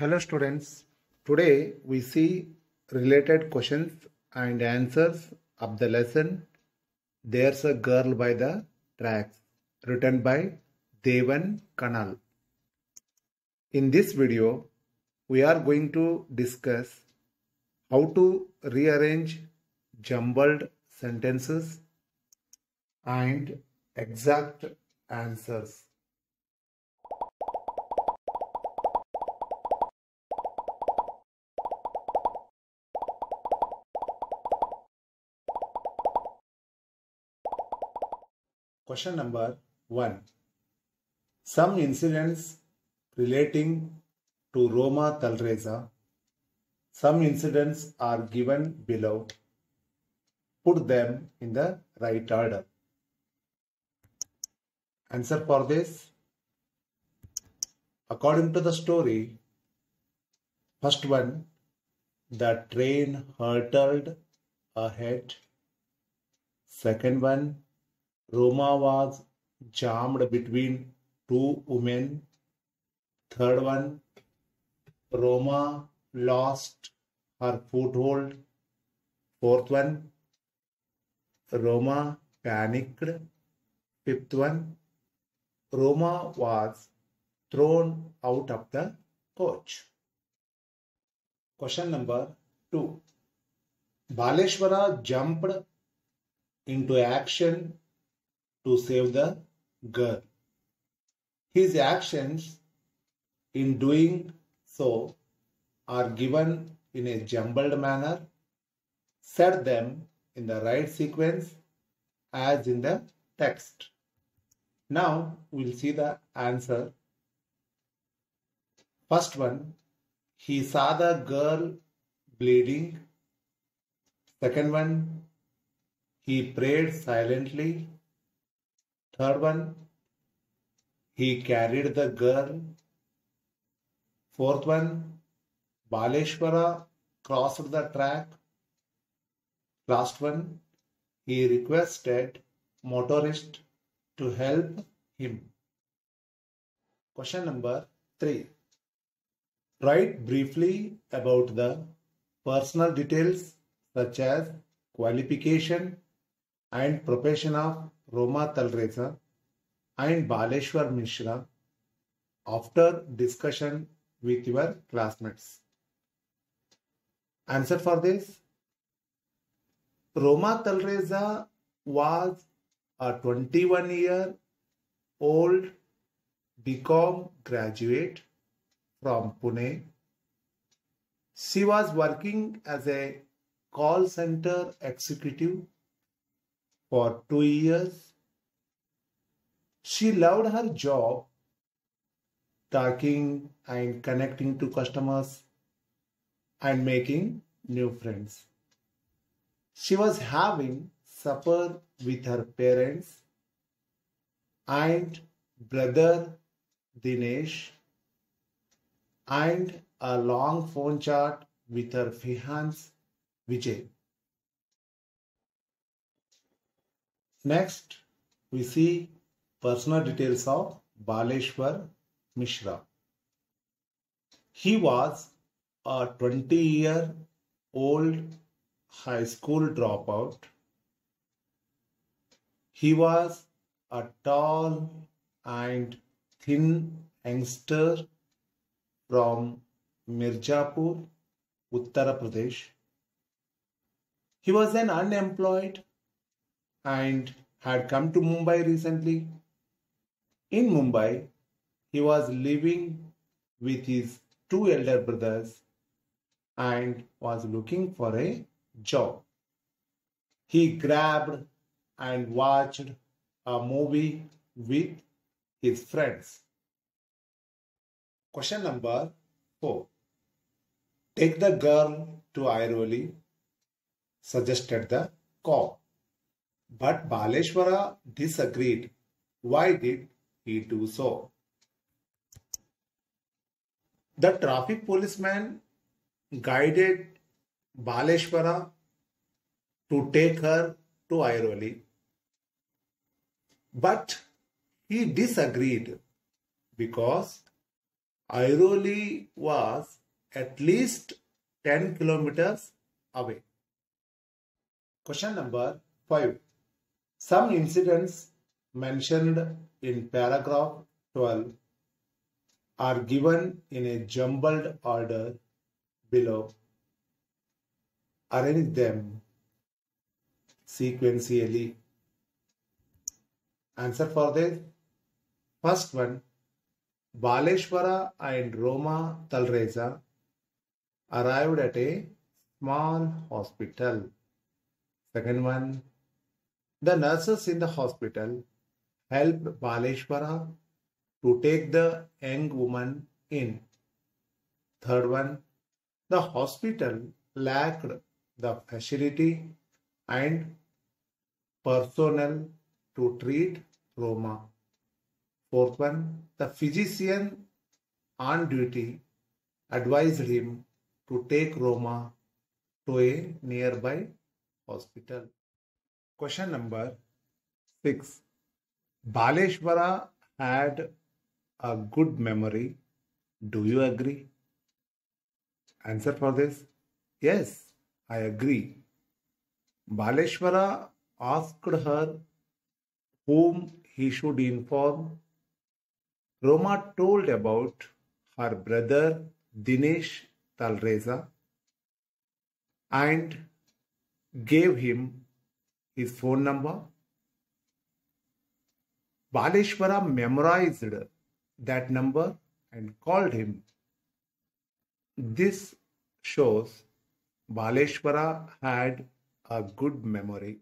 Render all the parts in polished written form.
Hello students, today we see related questions and answers of the lesson There's a Girl by the Tracks, written by Devan Kanal. In this video, we are going to discuss how to rearrange jumbled sentences and exact answers. Question number 1. Some incidents relating to Roma Talreza. Some incidents are given below. Put them in the right order. Answer for this. According to the story, first one, the train hurtled ahead. Second one, Roma was jammed between two women. Third one, Roma lost her foothold. Fourth one, Roma panicked. Fifth one, Roma was thrown out of the coach. Question number 2. Baleshwara jumped into action to save the girl. His actions in doing so are given in a jumbled manner. Set them in the right sequence as in the text. Now we'll see the answer. First one, he saw the girl bleeding. Second one, he prayed silently. Third one, he carried the girl. Fourth one, Baleshwara crossed the track. Last one, he requested motorist to help him. Question number 3. Write briefly about the personal details such as qualification and profession of Roma Talreza and Baleshwar Mishra after discussion with your classmates. Answer for this. Roma Talreza was a 21-year-old BCom graduate from Pune. She was working as a call center executive for 2 years. She loved her job, talking and connecting to customers and making new friends. She was having supper with her parents and brother Dinesh and a long phone chat with her fiancé Vijay. Next, we see personal details of Baleshwar Mishra. He was a 20-year-old high school dropout. He was a tall and thin youngster from Mirzapur, Uttar Pradesh. He was then unemployed and had come to Mumbai recently. In Mumbai, he was living with his 2 elder brothers and was looking for a job. He grabbed and watched a movie with his friends. Question number 4. Take the girl to Airoli, suggested the cop. But Baleshwara disagreed. Why did he do so? The traffic policeman guided Baleshwara to take her to Airoli. But he disagreed because Airoli was at least 10 kilometers away. Question number 5. Some incidents mentioned in paragraph 12 are given in a jumbled order below. Arrange them sequentially. Answer for this. First one, Baleshwara and Roma Talreza arrived at a small hospital. Second one, the nurses in the hospital helped Baleshwara to take the young woman in. Third one, the hospital lacked the facility and personnel to treat Roma. Fourth one, the physician on duty advised him to take Roma to a nearby hospital. Question number 6. Baleshwara had a good memory. Do you agree? Answer for this. Yes, I agree. Baleshwara asked her whom he should inform. Roma told about her brother Dinesh Talreza and gave him his phone number. Baleshwara memorized that number and called him. This shows Baleshwara had a good memory.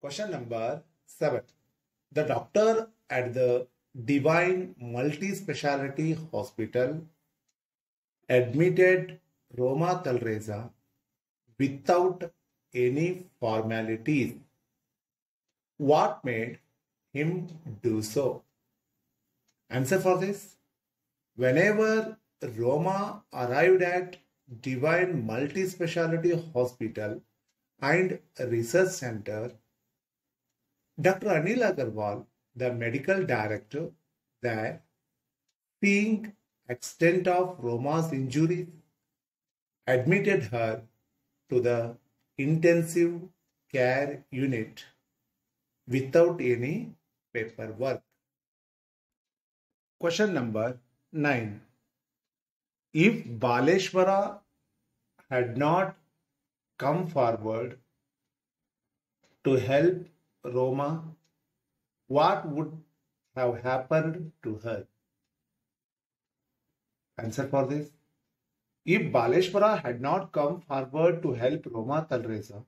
Question number 7. The doctor at the Divine Multi-Speciality Hospital admitted Roma Talreza without any formalities. What made him do so? Answer for this. Whenever Roma arrived at Divine Multi-Speciality Hospital and Research Center, Dr. Anil Agarwal, the medical director there, seeing extent of Roma's injuries, admitted her to the intensive care unit without any paperwork. Question number 9. If Baleshwara had not come forward to help Roma, what would have happened to her? Answer for this. If Baleshwara had not come forward to help Roma Talreza,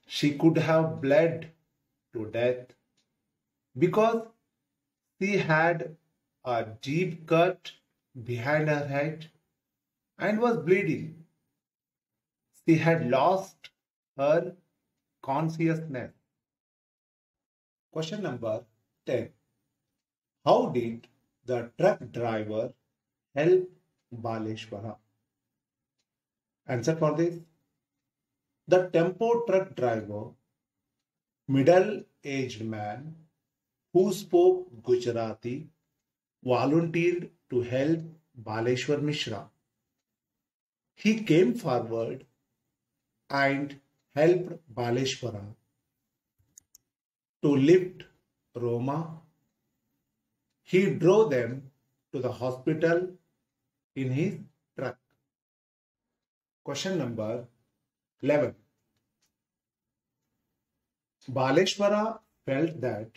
she could have bled to death because she had a deep cut behind her head and was bleeding. She had lost her consciousness. Question number 10. How did the truck driver help Baleshwara? Answer for this. The tempo truck driver, middle-aged man who spoke Gujarati, volunteered to help Baleshwar Mishra. He came forward and helped Baleshwara to lift Roma. He drove them to the hospital in his truck. Question number 11. Baleshwara felt that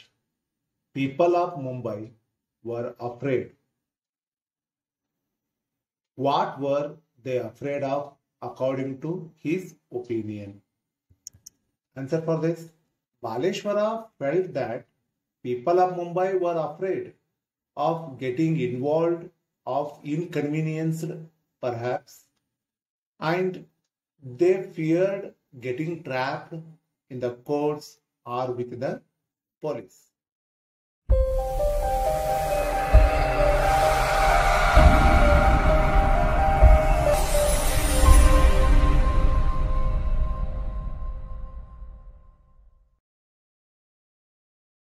people of Mumbai were afraid. What were they afraid of according to his opinion? Answer for this. Baleshwara felt that people of Mumbai were afraid of getting involved, of inconvenienced perhaps, and they feared getting trapped in the courts or with the police.